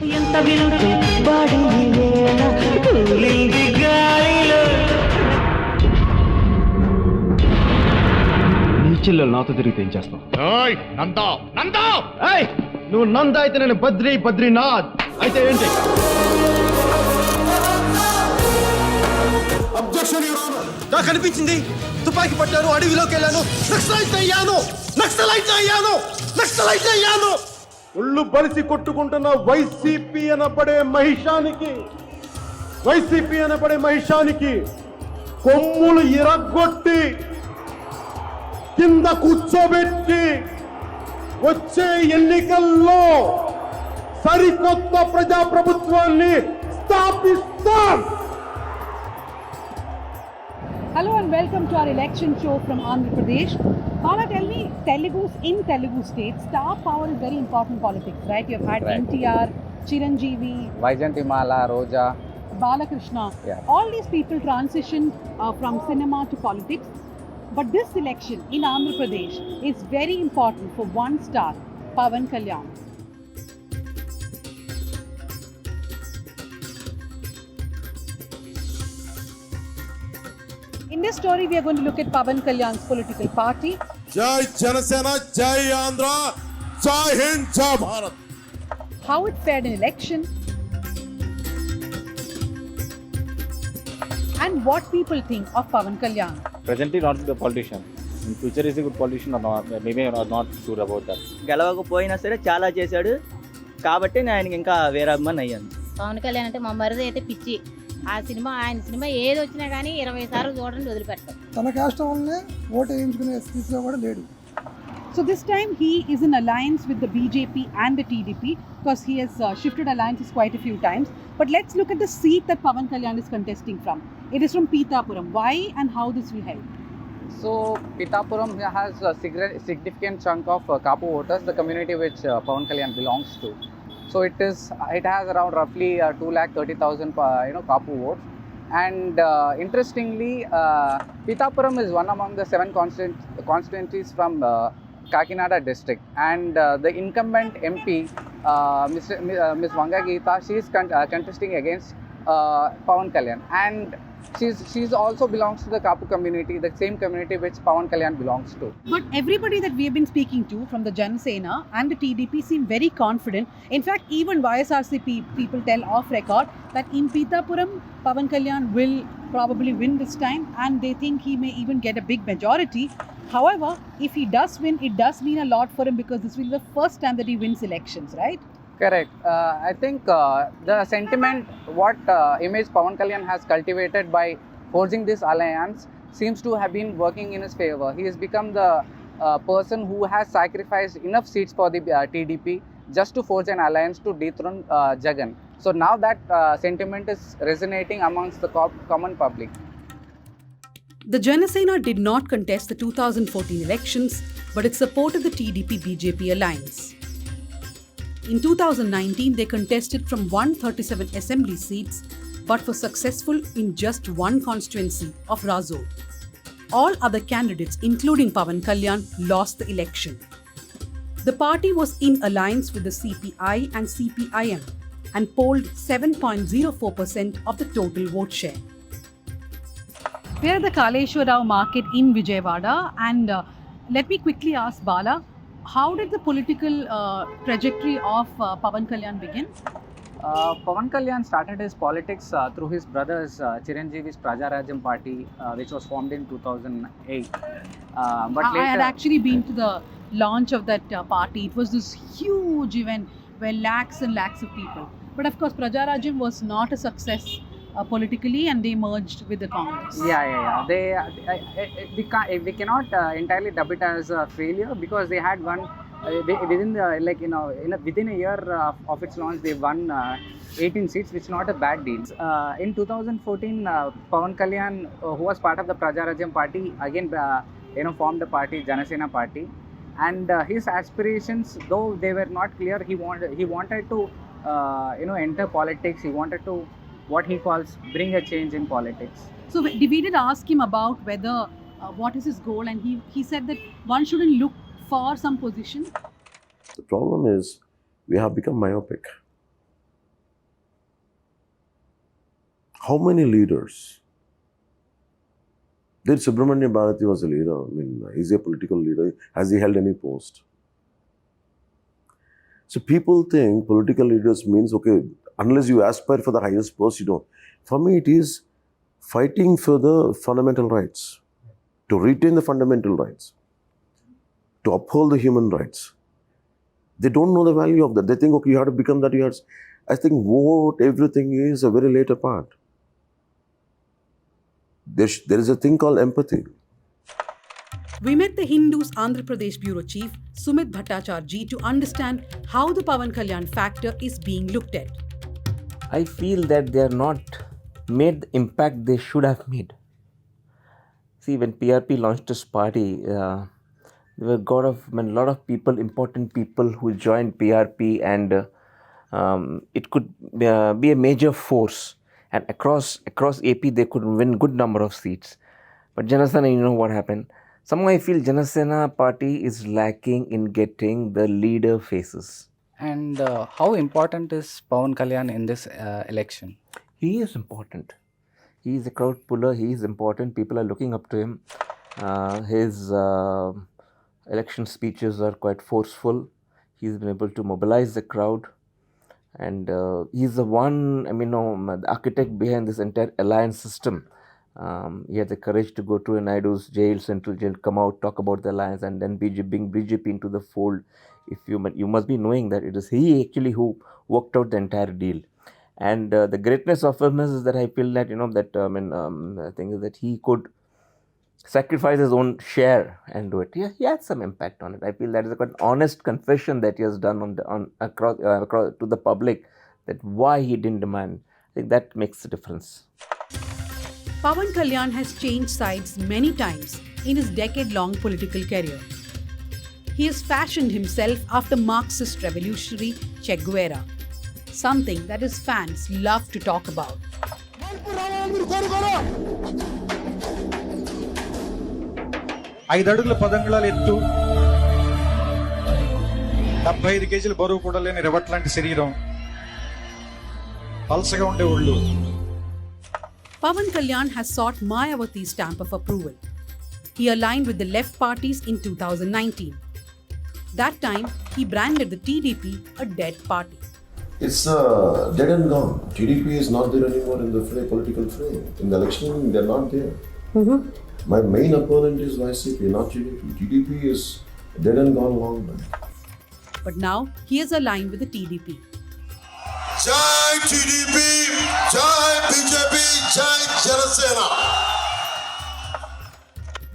ఎంత విలుకు బాడి వేళ కూలింది గాలిలో. నీ చెల్లెలు నాతో తిరిగితే ఏం చేస్తావు? ఏయ్, నువ్వు నంద అయితే నేను బద్రీనాథ్ అయితే ఏంటి? Objection your honour. నాకు అనిపించింది తుపాకీ పట్టాను, అడవిలోకి వెళ్ళాను, నక్సలైట్ అయ్యాను. ఒళ్ళు బలిసి కొట్టుకుంటున్న వైసీపీ అనబడే మహిషానికి కొమ్ములు ఇరగొట్టి కింద కూర్చోబెట్టి వచ్చే ఎన్నికల్లో సరికొత్త ప్రజాప్రభుత్వాన్ని స్థాపిస్తాం. Hello and welcome to our election show from Andhra Pradesh. Bala, tell me, Telugu states, star power is very important politics, right? You've had Right. NTR, Chiranjeevi, Vaijantimala, Roja. Balakrishna. Yeah. All these people transitioned from cinema to politics. But this election in Andhra Pradesh is very important for one star, Pawan Kalyan. In this story, we are going to look at Pawan Kalyan's political party. జై జనసేన, జై ఆంధ్ర, జై హింద్, జై Bharat. How it fared in election, and what people think of Pawan Kalyan. Presently not the politician. In future is a good politician or not? Maybe I'm not sure about that. గెలవకపోయినా సరే చాలా చేశాడు కాబట్టి నేను ఆయనకి ఇంకా వేరే అభిమాని అయ్యాను. పవన్ కళ్యాణ్ అంటే మా మరిది అయితే పిచ్చి. ఆయన సినిమా ఏది వచ్చినా కానీ 20 సార్లు చూడండి వదిలిపెడతాం. తన కాష్టం వల్లనే ఓటు వేయించుకునే స్థితిలో కూడా లేడు. So this time he is in alliance with the BJP and the TDP because he has shifted alliances quite a few times. But let's look at the seat that Pawan Kalyan is contesting from. It is from Pitapuram. Why and how this will help? So Pitapuram has a significant chunk of Kapu voters, the community which Pawan Kalyan belongs to. So it has around roughly 230,000 Kapu votes. And interestingly, Pitapuram is one among the 7 constituencies from Kakinada district, and the incumbent MP, Ms. Vanga Geeta, she is contesting against Pawan Kalyan, and she's also belongs to the Kapu community, the same community which Pawan Kalyan belongs to. But everybody that we have been speaking to from the Janasena and the TDP seem very confident. In fact, even YSRCP people tell off record that in Pitapuram, Pawan Kalyan will probably win this time, and they think he may even get a big majority. However, if he does win, it does mean a lot for him because this will be the first time that he wins elections, right? Correct. I think the sentiment, what image Pawan Kalyan has cultivated by forging this alliance seems to have been working in his favor. He has become the person who has sacrificed enough seats for the TDP just to forge an alliance to dethrone Jagan. So now that sentiment is resonating amongst the common public. The Janasena did not contest the 2014 elections, but it supported the TDP-BJP alliance. In 2019, they contested from 137 assembly seats, but were successful in just one constituency of Razoor. All other candidates, including Pawan Kalyan, lost the election. The party was in alliance with the CPI and CPIM and polled 7.04% of the total vote share. We are at the Kaleshwarrao market in Vijayawada, and let me quickly ask Bala, how did the political trajectory of Pawan Kalyan begin? Pawan Kalyan started his politics through his brother's Chiranjeevi's Prajarajam party, which was formed in 2008. But I had later, actually been to the launch of that party. It was this huge event where lakhs and lakhs of people. But of course, Prajarajam was not a success politically, and they merged with the Congress. Yeah. We cannot entirely dub it as a failure because they had won within within a year of its launch. They won 18 seats, which is not a bad deal. In 2014, Pawan Kalyan, who was part of the Prajarajam party, again formed the party Janasena party, and his aspirations, though they were not clear, he wanted to enter politics. He wanted to, what he calls, bring a change in politics. So we did ask him about whether what is his goal, and he said that one shouldn't look for some position. The problem is we have become myopic. How many leaders? Did Subramanya Bharati was a leader? I mean, is he a political leader? Has he held any post? So people think political leaders means, okay, unless you aspire for the highest post, you don't. For me, it is fighting for the fundamental rights, to retain the fundamental rights, to uphold the human rights. They don't know the value of that. They think, okay, you have to become that. I think vote, everything is a very later part. There is a thing called empathy. We met the Hindus Andhra Pradesh Bureau Chief Sumit Bhattacharjee to understand how the Pawan Kalyan factor is being looked at. I feel that they are not made the impact they should have made. See, when PRP launched this party, there were a lot of people, important people who joined PRP, and it could be a major force. And across AP, they could win good number of seats. But Janasena, you know what happened? Somehow I feel Janasena party is lacking in getting the leader faces. And how important is Pawan Kalyan in this election? He is important. He is a crowd puller. He is important. People are looking up to him. His election speeches are quite forceful. He's been able to mobilize the crowd. And he's the one, the architect behind this entire alliance system. He had the courage to go to Naidu's jail, central jail, come out, talk about the alliance, and then bring BJP into the fold. If you must be knowing that it is he actually who worked out the entire deal. And the greatness of him is that I feel that, I think that he could sacrifice his own share and do it. He had some impact on it. I feel that is a quite honest confession that he has done across to the public, that why he didn't demand. I think that makes a difference. Pawan Kalyan has changed sides many times in his decade-long political career. He has fashioned himself after Marxist revolutionary Che Guevara, something that his fans love to talk about. 5 అడుగుల 10 అంగుళాల ఎత్తు, 75 కేజీల బరువు కూడా లేని రివట్ లాంటి శరీరం, పల్సగా ఉండే ఒళ్ళు. Pawan Kalyan has sought Mayawati's stamp of approval. He aligned with the left parties in 2019. That time, he branded the TDP a dead party. It's dead and gone. TDP is not there anymore in the political frame. In the election, they're not there. My main opponent is YCP, not TDP. TDP is dead and gone long back. But now, he is aligned with the TDP. Jai TDP, Jai BJP, Jai Janasena.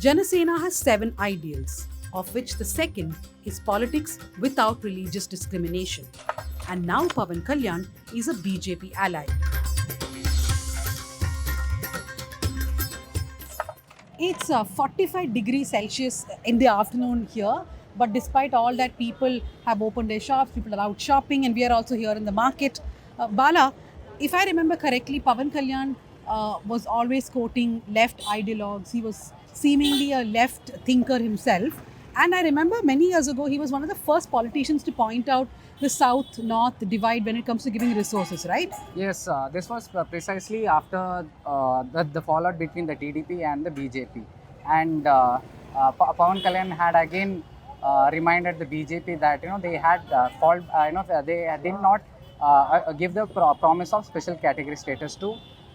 Janasena has 7 ideals, of which the second is politics without religious discrimination. And now Pawan Kalyan is a BJP ally. It's 45 degrees Celsius in the afternoon here, but despite all that, people have opened their shops, people are out shopping, and we are also here in the market. Bala, if I remember correctly, Pawan Kalyan was always quoting left ideologues. He was seemingly a left thinker himself. And I remember many years ago, he was one of the first politicians to point out the South-North divide when it comes to giving resources, right? Yes, this was precisely after the fallout between the TDP and the BJP. And Pawan Kalyan had again reminded the BJP that they had they did not give the promise of special category status to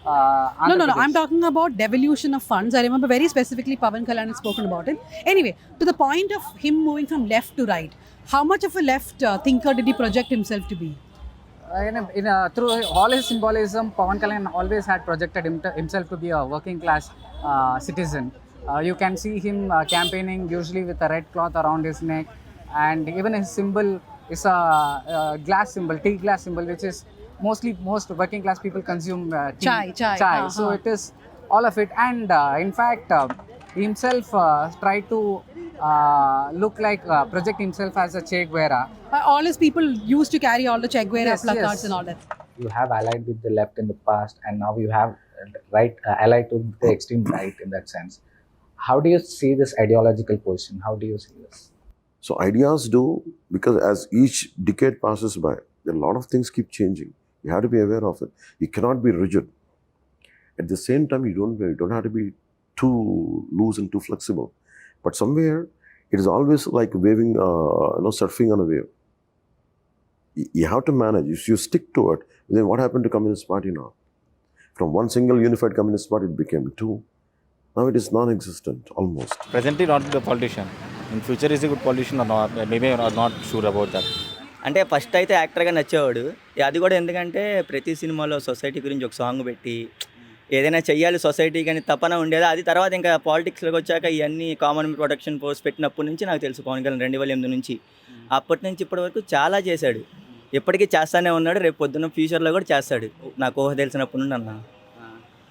Andhra No. Pradesh. I'm talking about devolution of funds. I remember very specifically Pawan Kalyan has spoken about it. Anyway, to the point of him moving from left to right, how much of a left thinker did he project himself to be? Through all his symbolism, Pawan Kalyan always had projected himself to be a working class citizen. You can see him campaigning usually with a red cloth around his neck, and even his symbol is a glass symbol, tea glass symbol, which is most working class people consume tea. Chai. So it is all of it, and in fact he himself tried to project himself as a Che Guevara. All his people used to carry all the Che Guevara placards and all that. You have allied with the left in the past, and now you have allied to the extreme right in that sense. How do you see this ideological position? How do you see this? So ideas do, because as each decade passes by, a lot of things keep changing. You have to be aware of it. You cannot be rigid. at the same time, you don't have to be too loose and too flexible. But somewhere, it is always like waving, surfing on a wave. You have to manage. If you stick to it, then what happened to Communist Party now? From one single unified Communist Party, it became two. Now it is non-existent, almost. Presently not the politician. In future is a good politician or not? Maybe I'm not sure about that. అంటే first అయితే యాక్టర్గా నచ్చేవాడు. అది కూడా ఎందుకంటే ప్రతి సినిమాలో society గురించి ఒక సాంగ్ పెట్టి ఏదైనా చెయ్యాలి సొసైటీకి అని తపన ఉండేది. అది తర్వాత ఇంకా పాలిటిక్స్లోకి వచ్చాక ఇవన్నీ కామన్ ప్రొటెక్షన్ ఫోర్స్ పెట్టినప్పటి నుంచి నాకు తెలుసు పవన్ కళ్యాణ్ 2008 నుంచి. అప్పటి నుంచి ఇప్పటి వరకు చాలా చేశాడు. ఎప్పటికీ చేస్తానే ఉన్నాడు. రేపు పొద్దున్న ఫ్యూచర్లో కూడా చేస్తాడు. నాకు ఊహ తెలిసినప్పటి నుండి అన్న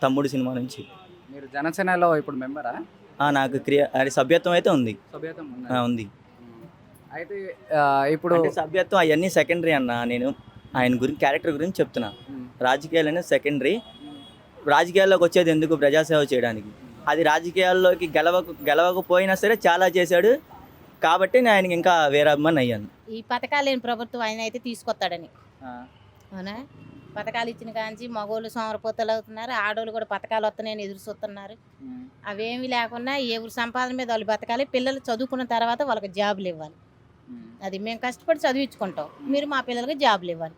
తమ్ముడు సినిమా నుంచి. మీరు జనసేనలో ఇప్పుడు మెంబరా? నాకు అది సభ్యత్వం అయితే ఉంది. సభ్యత్వం ఉంది. అయితే ఇప్పుడు సభ్యత్వం అవన్నీ సెకండరీ అన్న. నేను ఆయన గురించి క్యారెక్టర్ గురించి చెప్తున్నా. రాజకీయాలు అనేది సెకండరీ. రాజకీయాల్లోకి వచ్చేది ఎందుకు? ప్రజాసేవ చేయడానికి. అది రాజకీయాల్లోకి గెలవకపోయినా సరే చాలా చేశాడు కాబట్టి నేను ఆయనకి ఇంకా వేరే అభిమాని అయ్యాను. ఈ పథకాలు లేని ప్రభుత్వం ఆయన అయితే తీసుకొస్తాడని. అవునా? పథకాలు ఇచ్చిన కాంచి మగోళ్ళు సోమరపోతలు అవుతున్నారు, ఆడోళ్ళు కూడా పథకాలు వస్తున్నాయని ఎదురు చూస్తున్నారు. అవేమీ లేకుండా ఎవరు సంపాదన మీద వాళ్ళు బతకాలి. పిల్లలు చదువుకున్న తర్వాత వాళ్ళకి జాబులు ఇవ్వాలి. అది మేము కష్టపడి చదివించుకుంటాం, మీరు మా పిల్లలకి జాబులు ఇవ్వాలి.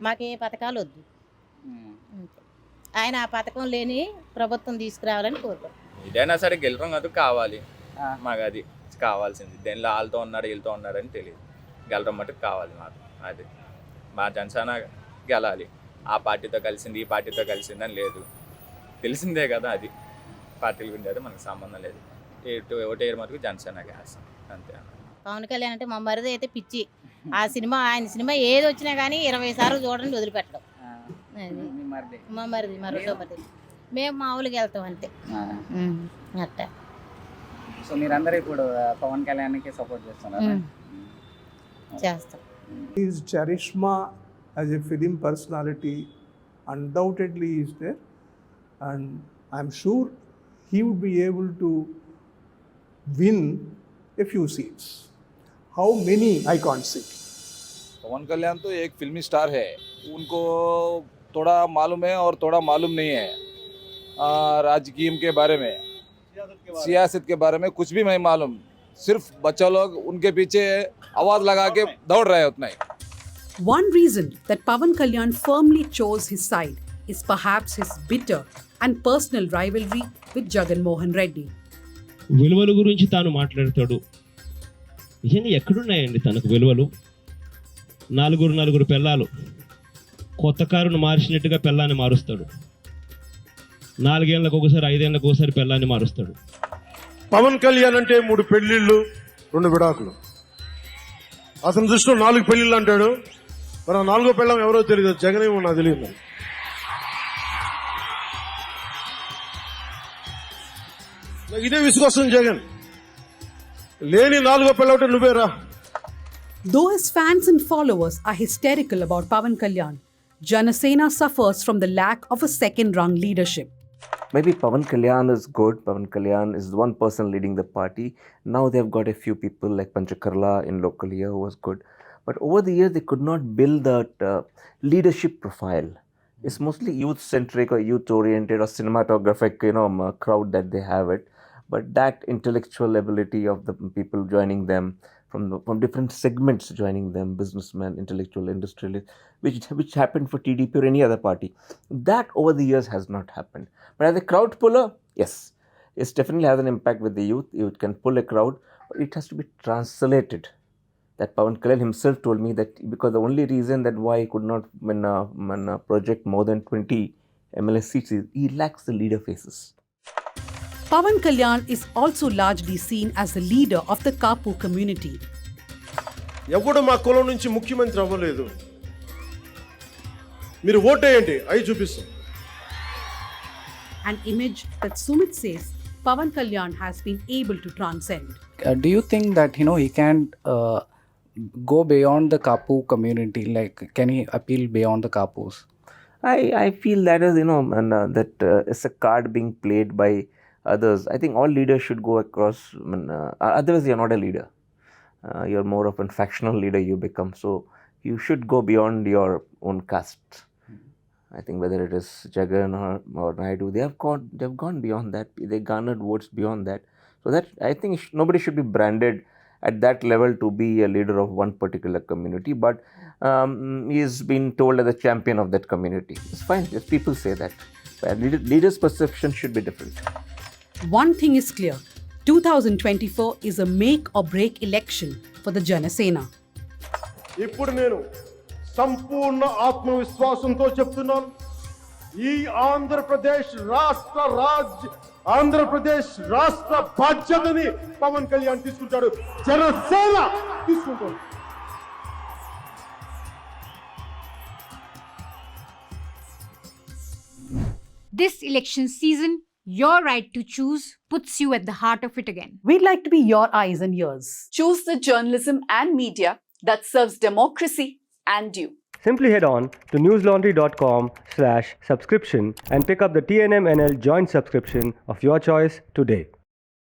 మాకు ఏ పథకాలు వద్దు. ఆయన ఆ పథకం లేని ప్రభుత్వం తీసుకురావాలని కోరుకుంటాం. ఇదైనా సరే గెలవడం కాదు, కావాలి మాకు. అది కావాల్సింది. దేనిలో వాళ్ళతో ఉన్నాడు వీళ్ళతో ఉన్నాడని తెలియదు. గెలవడం మటుకు కావాలి మాకు. అది మా జనసేన గెలాలి. ఆ పార్టీతో కలిసింది ఈ పార్టీతో కలిసిందని లేదు, తెలిసిందే కదా. అది పార్టీల గురించి అయితే మనకు సంబంధం లేదు. ఒకటే మటుకు జనసేనకి వేస్తాం అంతే. పవన్ కళ్యాణ్ అంటే మా మరిది అయితే పిచ్చి. ఆ సినిమా ఆయన సినిమా ఏది వచ్చినా కానీ 20 సార్లు చూడండి వదిలిపెట్టడం. మా మరిది మా రెండో మరిది. మేము మామూలుగా వెళ్తాం అంతే. అట్ట. సో మీరందరూ ఇప్పుడు పవన్ కళ్యాణ్కి సపోర్ట్ చేస్తున్నారు? చేస్తాం. His charisma as a film personality undoubtedly is there, and I'm sure he would be able to win a few seats. How many I can't say. पवन कल्याण तो एक फिल्मी स्टार है, उनको थोड़ा मालूम है और थोड़ा मालूम नहीं है। राजकीय के बारे में, सियासत के बारे में कुछ भी नहीं मालूम। सिर्फ बच्चा लोग उनके पीछे आवाज लगा के दौड़ रहे हैं, उतना ही. One reason that Pawan Kalyan firmly chose his side is perhaps his bitter and personal rivalry with Jagan Mohan Reddy. విలువల గురించి తాను మాట్లాడతాడు. నిజంగా ఎక్కడున్నాయండి తనకు విలువలు? నలుగురు పిల్లలు, కొత్త కారును మార్చినట్టుగా పిల్లాన్ని మారుస్తాడు. 4 ఏళ్ళకు ఒకసారి 5 ఏళ్ళకు ఒకసారి పిల్లాన్ని మారుస్తాడు. పవన్ కళ్యాణ్ అంటే 3 పెళ్లిళ్ళు 2 విడాకులు. అతని దృష్టిలో 4 పెళ్లిళ్ళు అంటాడు. మరి 4వ పెళ్ళం ఎవరో తెలియదు. జగన్ ఏమో నాకు తెలియదు. ఇదే విసుగొస్తుంది జగన్. లేని 4వ పెళ్ళంటే నువ్వేరా. Though his fans and followers are hysterical about Pawan Kalyan, Janasena suffers from the lack of a second-rung leadership. Maybe Pawan Kalyan is good. Pawan Kalyan is one person leading the party. Now they've got a few people like Panchakarla in local here who was good. But over the years, they could not build that leadership profile. It's mostly youth-centric or youth-oriented or cinematographic, crowd that they have it. But that intellectual ability of the people joining them, from different segments joining them, businessmen, intellectual, industrialists, which happened for TDP or any other party, that over the years has not happened. But as a crowd puller, yes, it definitely has an impact with the youth. It can pull a crowd, but it has to be translated. That Pawan Kalyan himself told me that because the only reason that why he could not project more than 20 MLA seats is he lacks the leader faces. Pawan Kalyan is also largely seen as the leader of the Kapu community. ఎవడు మా కులం నుంచి ముఖ్యమంత్రి అవ్వలేదు. మీరు ఓటేయండి, అయి చూపిస్తాం. An image that Sumit says Pawan Kalyan has been able to transcend. Do you think that he can go beyond the Kapu community? Like, can he appeal beyond the Kapus? I feel that is that it's a card being played by others. I think all leaders should go across. Otherwise, you're not a leader. You're more of a factional leader you become. So you should go beyond your own caste. I think whether it is Jagan or Naidu, they've gone beyond that. They garnered votes beyond that. So that I think nobody should be branded at that level to be a leader of one particular community, but he's been told as a champion of that community. It's fine if people say that. But leaders' perception should be different. One thing is clear, 2024 is a make or break election for the Janasena. ఇప్పుడు నేను సంపూర్ణ ఆత్మవిశ్వాసంతో చెప్తున్నాను, ఈ ఆంధ్రప్రదేశ్ రాష్ట్ర బాధ్యతని పవన్ కళ్యాణ్ తీసుకుంటాడు, జనసేన తీసుకుంటాడు. This election season, your right to choose puts you at the heart of it again. We'd like to be your eyes and ears. Choose the journalism and media that serves democracy and you. Simply head on to newslaundry.com/subscription and pick up the TNMNL joint subscription of your choice today.